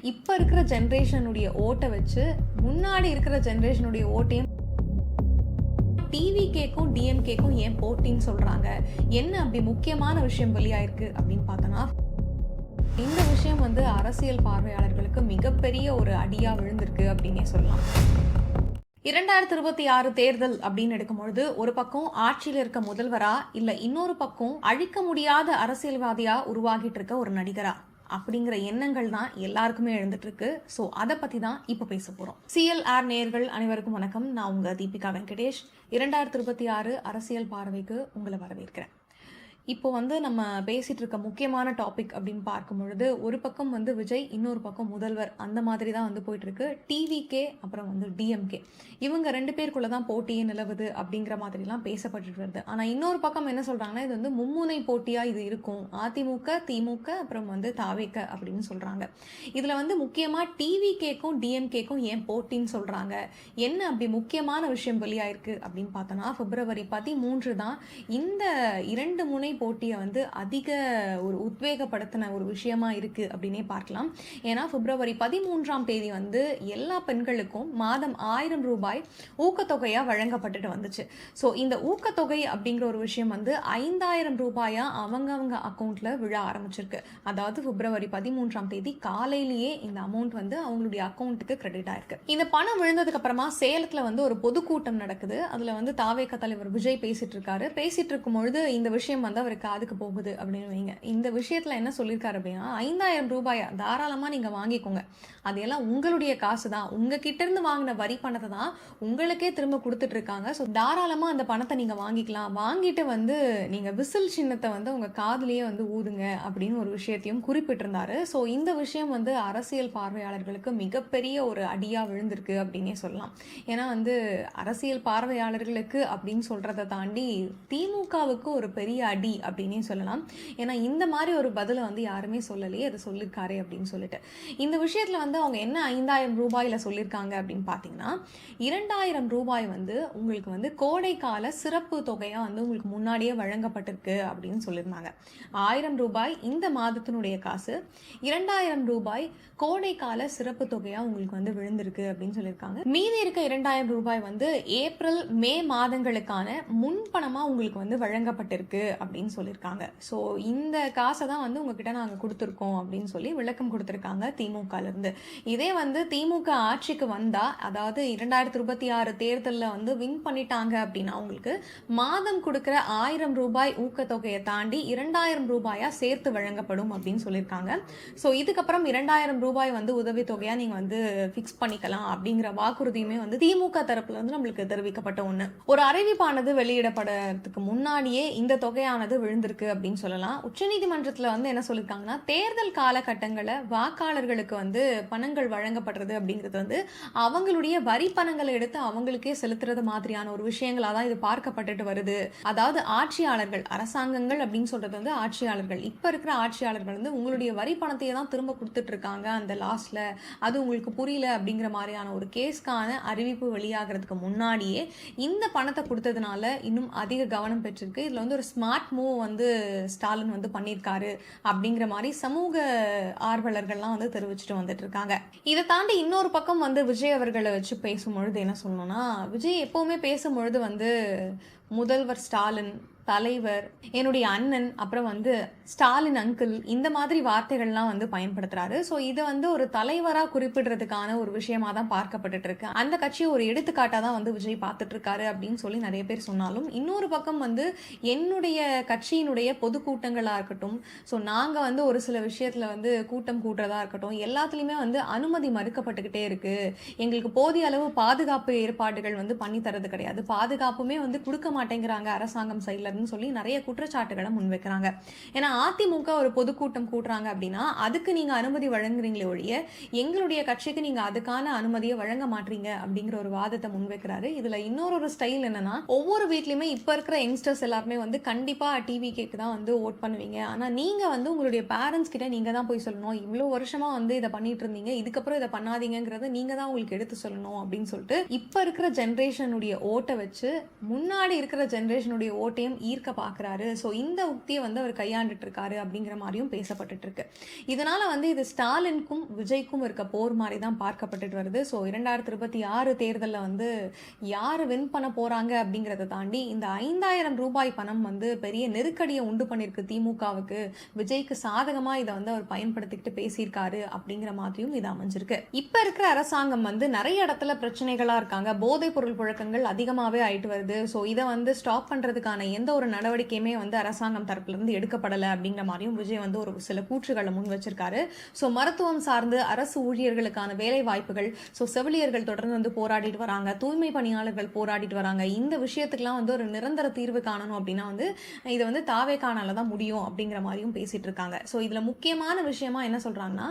இப்போ இருக்கிற ஜென்ரேஷனுடைய ஓட்டை வச்சு முன்னாடி இருக்கிற ஜென்ரேஷனுடைய ஓட்டையும் டிவிகேக்கும் டிஎம்கேக்கும் ஏன் போட்டின்னு சொல்றாங்க, என்ன அப்படி முக்கியமான விஷயம் வெளியாயிருக்கு அப்படின்னு பார்த்தோன்னா, இந்த விஷயம் அரசியல் பார்வையாளர்களுக்கு மிகப்பெரிய ஒரு அடியா விழுந்திருக்கு அப்படின்னே சொல்லலாம். 2026 தேர்தல் அப்படின்னு எடுக்கும்பொழுது ஒரு பக்கம் ஆட்சியில் இருக்க முதல்வரா இல்ல இன்னொரு பக்கம் அழிக்க முடியாத அரசியல்வாதியா உருவாகிட்டு இருக்க ஒரு நடிகரா அப்படிங்கிற எண்ணங்கள் தான் எல்லாருக்குமே எழுந்துட்டு இருக்கு. ஸோ அதை பத்தி தான் இப்போ பேச போறோம். CLR நேயர்கள் அனைவருக்கும் வணக்கம். நான் உங்க தீபிகா வெங்கடேஷ். 2026 அரசியல் பார்வைக்கு உங்களை வரவேற்கிறேன். இப்போ நம்ம பேசிட்டு இருக்க முக்கியமான டாபிக் அப்படின்னு பார்க்கும் பொழுது ஒரு பக்கம் விஜய், இன்னொரு பக்கம் முதல்வர், அந்த மாதிரி தான் போயிட்டு இருக்கு. டிவிகே அப்புறம் டிஎம்கே, இவங்க ரெண்டு பேருக்குள்ள தான் போட்டியே நிலவுது அப்படிங்கிற மாதிரிலாம் பேசப்பட்டு வருது. ஆனால் இன்னொரு பக்கம் என்ன சொல்றாங்கன்னா, இது மும்முனை போட்டியா இது இருக்கும், அதிமுக திமுக அப்புறம் தாவேக அப்படின்னு சொல்றாங்க. இதுல முக்கியமா டிவிகேக்கும் டிஎம்கேக்கும் ஏன் போட்டின்னு சொல்றாங்க, என்ன அப்படி முக்கியமான விஷயம் வெளியாயிருக்கு அப்படின்னு பார்த்தோன்னா, February 13 தான் இந்த இரண்டு முனை போட்டியை அதிக ஒரு உத்வேகப்படுத்தின ஒரு விஷயமா இருக்கு அப்படின்னே பார்க்கலாம். ஏன்னா February 13 எல்லா பெண்களுக்கும் மாதம் 1000 ரூபாய் ஊக்கத்தொகையா வழங்கப்பட்டுட்டு வந்துச்சு. ஸோ இந்த ஊக்கத்தொகை அப்படிங்கிற ஒரு விஷயம் 5000 ரூபாயா அவங்க அக்கௌண்ட்ல விழ ஆரம்பிச்சிருக்கு. அதாவது February 13 காலையிலேயே இந்த அமௌண்ட் அவங்களுடைய அக்கௌண்ட்டுக்கு கிரெடிட் ஆயிருக்கு. இந்த பணம் விழுந்ததுக்கு அப்புறமா சேலத்துல ஒரு பொதுக்கூட்டம் நடக்குது. அதுல தாவேக தலைவர் விஜய் பேசிட்டு இருக்காரு. பேசிட்டு இருக்கும் பொழுது இந்த விஷயம் அவர் காதுக்கு போகுது அப்படின்னு வைங்க. இந்த விஷயத்துல என்ன சொல்லியிருக்காரு அப்படின்னா, 5000 ரூபாயா தாராளமா நீங்க வாங்கிக்கோங்க, அதையெல்லாம் உங்களுடைய காசு தான், உங்ககிட்ட இருந்து வாங்கின வரி பணத்தை தான் உங்களுக்கே திரும்ப கொடுத்துட்டு இருக்காங்க. ஸோ தாராளமா அந்த பணத்தை நீங்க வாங்கிக்கலாம், வாங்கிட்டு நீங்க விசில் சின்னத்தை உங்க காதுலயே ஊதுங்க அப்படின்னு ஒரு விஷயத்தையும் குறிப்பிட்டிருந்தாரு. ஸோ இந்த விஷயம் அரசியல் பார்வையாளர்களுக்கு மிகப்பெரிய ஒரு அடியா விழுந்திருக்கு அப்படின்னே சொல்லலாம். ஏன்னா அரசியல் பார்வையாளர்களுக்கு அப்படின்னு சொல்றதை தாண்டி திமுகவுக்கு ஒரு பெரிய அடி அப்படின்னே சொல்லலாம். ஏன்னா இந்த மாதிரி ஒரு பதிலை யாருமே சொல்லலையே, அதை சொல்லியிருக்காரு அப்படின்னு சொல்லிட்டு. இந்த விஷயத்துல அவங்க என்ன 5000 ரூபாயில சொல்லியிருக்காங்க அப்படின்னு பார்த்தீங்கன்னா, 2000 ரூபாய் உங்களுக்கு கோடைக்கால சிறப்பு தொகையா உங்களுக்கு முன்னாடியே வழங்கப்பட்டிருக்கு அப்படின்னு சொல்லியிருந்தாங்க. 1000 ரூபாய் இந்த மாதத்தினுடைய காசு, 2000 ரூபாய் கோடைக்கால சிறப்பு தொகையா உங்களுக்கு விழுந்திருக்கு அப்படின்னு சொல்லியிருக்காங்க. மீதி இருக்க 2000 ரூபாய் ஏப்ரல் மே மாதங்களுக்கான முன்பணமா உங்களுக்கு வழங்கப்பட்டிருக்கு அப்படின்னு சொல்லியிருக்காங்க. ஸோ இந்த காசை தான் உங்ககிட்ட நாங்கள் கொடுத்துருக்கோம் அப்படின்னு சொல்லி விளக்கம் கொடுத்துருக்காங்க திமுகலேருந்து. இதே திமுக ஆட்சிக்கு வந்தால், அதாவது 2026 தேர்தலில் வின் பண்ணிட்டாங்க அப்படின்னா, உங்களுக்கு மாதம் கொடுக்குற 1000 ரூபாய் ஊக்கத்தொகையை தாண்டி 2000 ரூபாயா சேர்த்து வழங்கப்படும் அப்படின்னு சொல்லியிருக்காங்க. ஸோ இதுக்கப்புறம் 2000 ரூபாய் உதவித்தொகையாக நீங்கள் ஃபிக்ஸ் பண்ணிக்கலாம் அப்படிங்கிற வாக்குறுதியுமே திமுக தரப்புல நம்மளுக்கு தெரிவிக்கப்பட்ட ஒன்று. ஒரு அறிவிப்பானது வெளியிடப்படுறதுக்கு முன்னாடியே இந்த தொகையானது விழுந்திருக்கு அப்படின்னு சொல்லலாம். உச்சநீதிமன்றத்தில் என்ன சொல்லியிருக்காங்கன்னா, தேர்தல் காலகட்டங்களில் வாக்காளர்களுக்கு பணங்கள் வழங்கப்படுறது அப்படிங்கிறது அவங்களுடைய வரி பணங்களை எடுத்து அவங்களுக்கே செலுத்துறது மாதிரியான ஒரு விஷயங்களாக தான் இது பார்க்கப்பட்டுட்டு வருது. அதாவது ஆட்சியாளர்கள், அரசாங்கங்கள் அப்படின்னு சொல்றது ஆட்சியாளர்கள், இப்போ இருக்கிற ஆட்சியாளர்கள் உங்களுடைய வரி பணத்தையே தான் திரும்ப கொடுத்துட்டு இருக்காங்க அந்த லாஸ்ட்ல, அது உங்களுக்கு புரியல அப்படிங்கிற மாதிரியான ஒரு கேஸ்க்கான அறிவிப்பு வெளியாகிறதுக்கு முன்னாடியே இந்த பணத்தை கொடுத்ததுனால இன்னும் அதிக கவனம் பெற்றிருக்கு. இதுல ஒரு ஸ்மார்ட் மூவ் ஸ்டாலின் பண்ணியிருக்காரு அப்படிங்கிற மாதிரி சமூக ஆர்வலர்கள்லாம் தெரிவிச்சுட்டு வந்துட்டு இருக்காங்க. இதை தாண்டி இன்னொரு பக்கம் விஜய் அவர்களை வச்சு பேசும்பொழுது என்ன சொல்லணும்னா, விஜய் எப்பவுமே பேசும்பொழுது முதல்வர் ஸ்டாலின், தலைவர், என்னுடைய அண்ணன், அப்புறம் ஸ்டாலின் அங்கிள், இந்த மாதிரி வார்த்தைகள்லாம் பயன்படுத்துறாரு. ஸோ இதை ஒரு தலைவராக குறிப்பிடுறதுக்கான ஒரு விஷயமா தான் பார்க்கப்பட்டு இருக்கு. அந்த கட்சியை ஒரு எடுத்துக்காட்டாக தான் விஜய் பார்த்துட்டு இருக்காரு அப்படின்னு சொல்லி நிறைய பேர் சொன்னாலும், இன்னொரு பக்கம் என்னுடைய கட்சியினுடைய பொதுக்கூட்டங்களாக இருக்கட்டும், ஸோ நாங்கள் ஒரு சில விஷயத்தில் கூட்டம் கூட்டுறதா இருக்கட்டும், எல்லாத்துலேயுமே அனுமதி மறுக்கப்பட்டுக்கிட்டே இருக்கு. எங்களுக்கு போதிய அளவு பாதுகாப்பு ஏற்பாடுகள் பண்ணி தரது கிடையாது, பாதுகாப்புமே கொடுக்க மாட்டேங்கிறாங்க அரசாங்கம் சைட்ல சொல்லி நிறைய குற்றச்சாட்டுகளை முன்வைக்கிறாங்க. ஏன்னா அதிமுக ஒரு பொதுக்கூட்டம் கூட்டுறாங்க அப்படின்னா அதுக்கு நீங்க அனுமதி வழங்குறீங்களே ஒழிய எங்களுடைய கட்சிக்கு நீங்க அதுக்கான அனுமதியை வழங்க மாட்டீங்க அப்படிங்கிற ஒரு வாதத்தை முன்வைக்கிறாரு. இதுல இன்னொரு ஸ்டைல் என்னன்னா, ஒவ்வொரு வீட்லயுமே இப்ப இருக்கிற யங்ஸ்டர்ஸ் எல்லாருமே கண்டிப்பா டிவிகேக்கு தான் ஓட் பண்ணுவீங்க, ஆனா நீங்க உங்களுடைய பேரண்ட்ஸ் கிட்ட நீங்க தான் போய் சொல்லணும், இவ்வளவு வருஷமா இதை பண்ணிட்டு இருந்தீங்க, இதுக்கப்புறம் இதை பண்ணாதீங்கிறத நீங்க தான் உங்களுக்கு எடுத்து சொல்லணும் அப்படின்னு சொல்லிட்டு இப்ப இருக்கிற ஜென்ரேஷனுடைய ஓட்டை வச்சு முன்னாடி இருக்கிற ஜென்ரேஷனுடைய ஓட்டையும் ஈர்க்க பார்க்குறாரு. ஸோ இந்த உக்தியை வந்து அவர் கையாண்டுட்டு இருக்காரு அப்படிங்கிற மாதிரியும் பேசப்பட்டுட்டு இருக்கு. இதனால வந்து இது ஸ்டாலினுக்கும் விஜய்க்கும் இருக்க போர் மாதிரி தான் பார்க்கப்பட்டுட்டு வருது. ஸோ 2026 தேர்தலில் வந்து யார் வின் பண்ண போறாங்க அப்படிங்கிறத தாண்டி இந்த 5000 ரூபாய் பணம் வந்து பெரிய நெருக்கடியை உண்டு பண்ணிருக்கு திமுகவுக்கு. விஜய்க்கு சாதகமா இதை வந்து அவர் பயன்படுத்திக்கிட்டு பேசியிருக்காரு அப்படிங்கிற மாதிரியும் இது அமைஞ்சிருக்கு. இப்ப இருக்கிற அரசாங்கம் வந்து நிறைய இடத்துல பிரச்சனைகளா இருக்காங்க. போதைப் பொருள் புழக்கங்கள் அதிகமாவே ஆயிட்டு வருது. ஸோ இதை வந்து ஸ்டாப் பண்றதுக்கான எந்த ஒரு நடவடிக்கையுமே வந்து அரசாங்கம் தரப்புல இருந்து எடுக்கப்படலை அப்படிங்கிற மாதிரியும் விஜய் வந்து ஒரு சில கூற்றுகளை முன் வச்சிருக்காரு. ஸோ மருத்துவம் சார்ந்து அரசு ஊழியர்களுக்கான வேலை வாய்ப்புகள், ஸோ செவிலியர்கள் தொடர்ந்து வந்து போராடிட்டு வராங்க, தூய்மை பணியாளர்கள் போராடிட்டு வராங்க. இந்த விஷயத்துக்குலாம் வந்து ஒரு நிரந்தர தீர்வு காணணும் அப்படின்னா வந்து இதை வந்து தாவேகானால தான் முடியும் அப்படிங்கிற மாதிரியும் பேசிட்டு இருக்காங்க. ஸோ இதுல முக்கியமான விஷயமா என்ன சொல்றாங்கன்னா,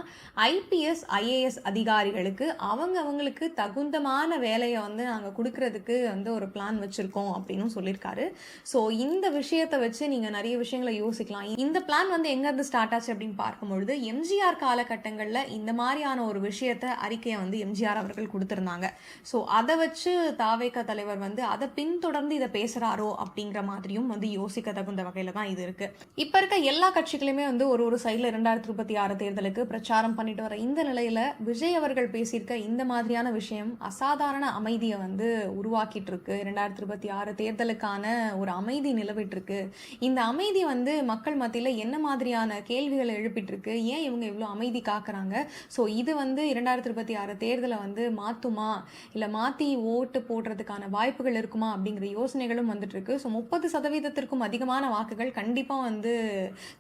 IPS IAS அதிகாரிகளுக்கு அவங்களுக்கு தகுந்தமான வேலையை வந்து நாங்க கொடுக்கறதுக்கு வந்து ஒரு பிளான் வச்சிருக்கோம் அப்படின்னு சொல்லியிருக்காரு. ஸோ இந்த விஷயத்தை வச்சு நீங்க நிறைய விஷயங்களை யோசிக்கலாம். இந்த பிளான் வந்து எங்க இருந்து ஸ்டார்ட் ஆச்சு அப்படின்னு பார்க்கும்பொழுது எம்ஜிஆர் காலகட்டங்கள்ல இந்த மாதிரியான ஒரு விஷயத்தை அறிக்கையை வந்து எம்ஜிஆர் அவர்கள் கொடுத்திருந்தாங்க. ஸோ அதை வச்சு தாவேகா தலைவர் வந்து அதை பின்தொடர்ந்து இதை பேசுறாரோ அப்படிங்கிற மாதிரியும் வந்து யோசிக்க தகுந்த வகையில தான் இது இருக்கு. இப்ப இருக்க எல்லா கட்சிகளுமே வந்து ஒரு சைட்ல 2026 தேர்தலுக்கு பிரச்சாரம் பண்ணிட்டு வர இந்த நிலையில விஜய் அவர்கள் பேசியிருக்க இந்த மாதிரியான விஷயம் அசாதாரண அமைதியை வந்து உருவாக்கிட்டு இருக்கு. 2026 தேர்தலுக்கான ஒரு அமைதி நிலவிட்டு இருக்கு. இந்த அமைதி வந்து மக்கள் மத்தியில என்ன மாதிரியான கேள்விகளை எழுப்பிட்டு இருக்கு, ஏன் இவங்க இவ்வளவு அமைதி காக்குறாங்க, ஸோ இது வந்து 2026 தேர்தலை வந்து மாத்துமா இல்ல மாத்தி ஓட்டு போடுறதுக்கான வாய்ப்புகள் இருக்குமா அப்படிங்கிற யோசனைகளும் வந்துட்டு இருக்கு. ஸோ 30% அதிகமான வாக்குகள் கண்டிப்பா வந்து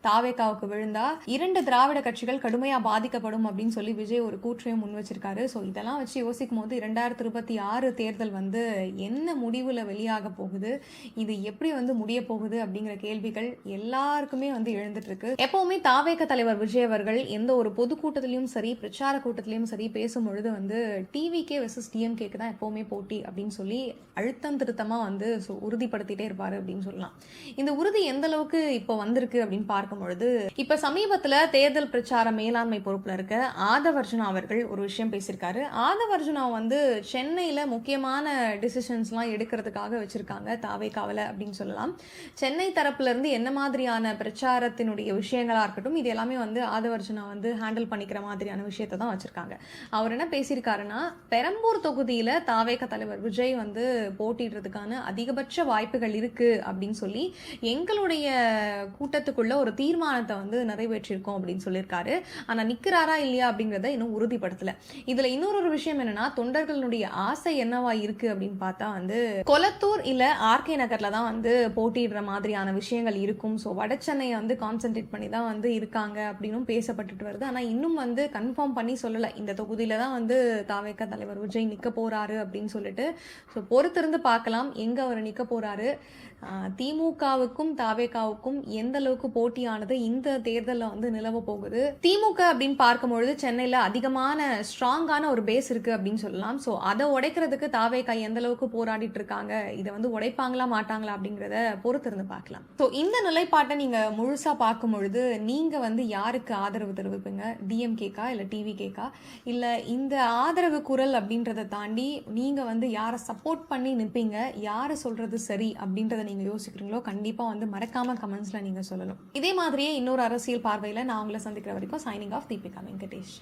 தாவேகாவுக்கு விழுந்தா 2 திராவிட கட்சிகள் கடுமையா பாதிக்கப்படும் அப்படின்னு சொல்லி விஜய் ஒரு கூற்றையும் முன் வச்சிருக்காரு. ஸோ இதெல்லாம் வச்சு யோசிக்கும் போது 2026 தேர்தல் வந்து என்ன முடிவுல வெளியாக போகுது, இது எப்படி வந்து முடிய போகுது அப்படிங்கிற கேள்விகள் எல்லாருக்குமே வந்து எழுந்துட்டு இருக்கு. எப்பவுமே தாவேக தலைவர் விஜய் அவர்கள் எந்த ஒரு பொதுக்கூட்டத்திலையும் சரி பிரச்சார கூட்டத்திலையும் சரி பேசும் பொழுது வந்து டிவிகே வெர்சஸ் டிஎம்கேக்கு தான் எப்பவுமே போட்டி அப்படின்னு சொல்லி அழுத்தம் திருத்தமா வந்து உறுதிப்படுத்திட்டே இருப்பாரு அப்படின்னு சொல்லலாம். இந்த உறுதி எந்த அளவுக்கு இப்போ வந்திருக்கு அப்படின்னு பார்க்கும் பொழுது இப்ப சமீபத்துல தேர்தல் பிரச்சார மேலாண்மை பொறுப்புல இருக்க ஆதவர்ஜுனா அவர்கள் ஒரு விஷயம் பேசியிருக்காரு. ஆதவர்ஜுனா வந்து சென்னையில முக்கியமான டிசிஷன்ஸ்லாம் எடுக்கிறதுக்காக வச்சிருக்காங்க தாவேகாவில் அப்படின்னு சொல்லலாம். சென்னை தரப்புல இருந்து என்ன மாதிரியான பிரச்சாரத்தினுடைய விஷயங்களா இருக்கட்டும் இது எல்லாமே வந்து ஆதவர்ஜுனா வந்து ஹேண்டில் பண்ணிக்கிற மாதிரியான விஷயத்தை தான் வச்சிருக்காங்க. அவர் என்ன பேசியிருக்காருன்னா, பெரம்பூர் தொகுதியில தாவேக தலைவர் விஜய் வந்து போட்டிடுறதுக்கான அதிகபட்ச வாய்ப்புகள் இருக்கு அப்படின்னு சொல்லி எங்களுடைய கூட்டத்துக்குள்ள ஒரு தீர்மானத்தை வந்து நிறைவேற்றிருக்கோம் அப்படின்னு சொல்லியிருக்காரு. ஆனா நிக்கிறாரா இல்லையா அப்படிங்கிறத இன்னும் உறுதிப்படுத்தல. இதுல இன்னொரு விஷயம் என்னன்னா, தொண்டர்களுடைய ஆசை என்னவா இருக்கு அப்படின்னு பார்த்தா வந்து கொளத்தூர் இல்ல RK நகர்ல தான் வந்து போட்டிடுற மாதிரியான விஷயங்கள் இருக்கும். ஸோ வட சென்னையை வந்து கான்சென்ட்ரேட் பண்ணி தான் வந்து இருக்காங்க அப்படின்னும் பேசப்பட்டுட்டு வருது. ஆனா இன்னும் வந்து கன்ஃபார்ம் பண்ணி சொல்லல இந்த தொகுதியில தான் வந்து தாவேகா தலைவர் விஜய் நிக்க போறாரு அப்படின்னு சொல்லிட்டு. ஸோ பொறுத்திருந்து பார்க்கலாம் எங்க அவர் நிக்க போறாரு. திமுகவுக்கும் தாவேகாவுக்கும் எந்த அளவுக்கு போட்டியானது இந்த தேர்தலில் வந்து நிலவ போகுது. திமுக அப்படின்னு பார்க்கும்பொழுது சென்னையில் அதிகமான ஸ்ட்ராங்கான ஒரு பேஸ் இருக்கு அப்படின்னு சொல்லலாம். ஸோ அதை உடைக்கிறதுக்கு தாவேகா எந்த அளவுக்கு போராடிட்டு இருக்காங்க, இதை வந்து உடைப்பாங்களா மாட்டாங்களா அப்படிங்கிறத பொறுத்திருந்து பார்க்கலாம். ஸோ இந்த நிலைப்பாட்டை நீங்க முழுசா பார்க்கும் பொழுது நீங்க வந்து யாருக்கு ஆதரவு தெரிவிப்பீங்க? டிஎம்கேக்கா இல்லை டிவிகேக்கா? இல்லை இந்த ஆதரவு குரல் அப்படின்றத தாண்டி நீங்க வந்து யாரை சப்போர்ட் பண்ணி நிற்பீங்க, யாரை சொல்றது சரி அப்படின்றத நீங்க யோசிக்கிறீங்களோ கண்டிப்பா வந்து மறக்காம கமெண்ட்ஸ்ல நீங்க சொல்லணும். இதே மாதிரியே இன்னொரு அரசியல் பார்வையில நான் உங்களை சந்திக்கிற வரைக்கும் சைனிங் ஆஃப் தீபிகா வெங்கடேஷ்.